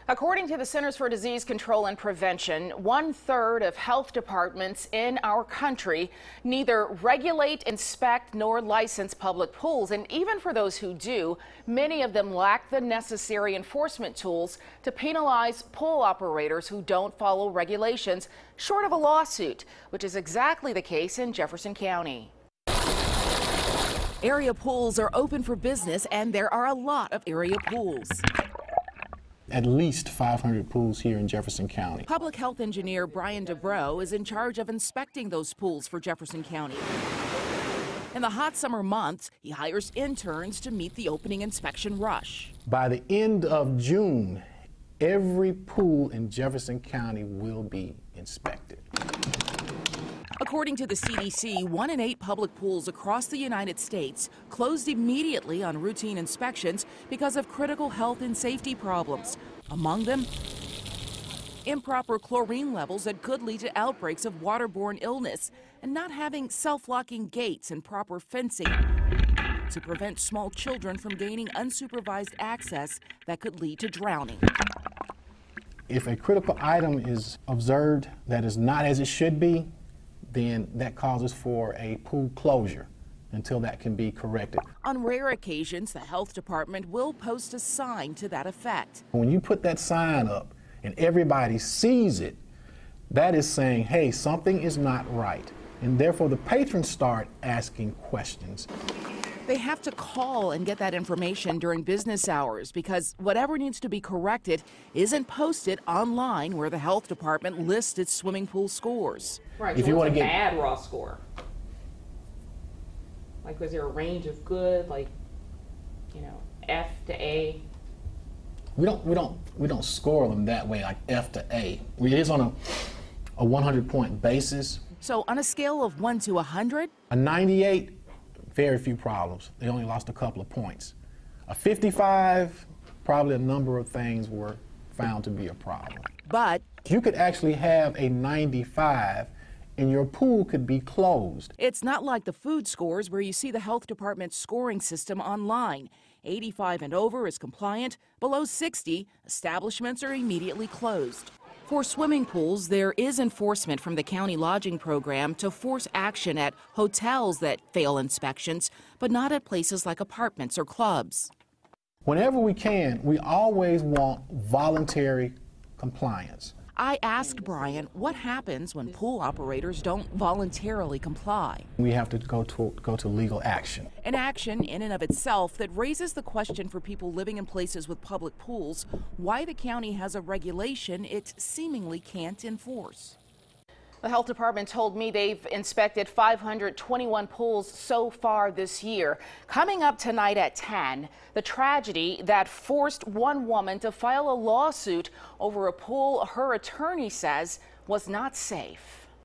According to the Centers for Disease Control and Prevention, 1/3 of health departments in our country neither regulate, inspect, nor license public pools. And even for those who do, many of them lack the necessary enforcement tools to penalize pool operators who don't follow regulations, short of a lawsuit, which is exactly the case in Jefferson County. Area pools are open for business, and there are a lot of area pools. At least 500 pools here in Jefferson County. Public health engineer Brian Dubrow is in charge of inspecting those pools for Jefferson County. In the hot summer months, he hires interns to meet the opening inspection rush. By the end of June, every pool in Jefferson County will be inspected. According to the CDC, 1 in 8 public pools across the United States closed immediately on routine inspections because of critical health and safety problems. Among them, improper chlorine levels that could lead to outbreaks of waterborne illness, and not having self-locking gates and proper fencing to prevent small children from gaining unsupervised access that could lead to drowning. If a critical item is observed that is not as it should be, then that causes for a pool closure until that can be corrected. On rare occasions, the health department will post a sign to that effect. When you put that sign up and everybody sees it, that is saying, hey, something is not right. And therefore the patrons start asking questions. They have to call and get that information during business hours because whatever needs to be corrected isn't posted online where the health department lists its swimming pool scores. Right, if so you what's want to a get bad raw score? Like, was there a range of good, like, you know, F to A? We don't score them that way, like F to A. It is on a 100-point basis. So on a scale of 1 to 100? A 98, very few problems. They only lost a couple of points. A 55, probably a number of things were found to be a problem. But you could actually have a 95 and your pool could be closed. It's not like the food scores where you see the health department's scoring system online. 85 and over is compliant. Below 60, establishments are immediately closed. For swimming pools, there is enforcement from the county lodging program to force action at hotels that fail inspections, but not at places like apartments or clubs. Whenever we can, we always want voluntary compliance. I asked Brian what happens when pool operators don't voluntarily comply. We have to go to legal action. An action in and of itself that raises the question for people living in places with public pools, why the county has a regulation it seemingly can't enforce. The health department told me they've inspected 521 pools so far this year. Coming up tonight at 10, the tragedy that forced one woman to file a lawsuit over a pool her attorney says was not safe.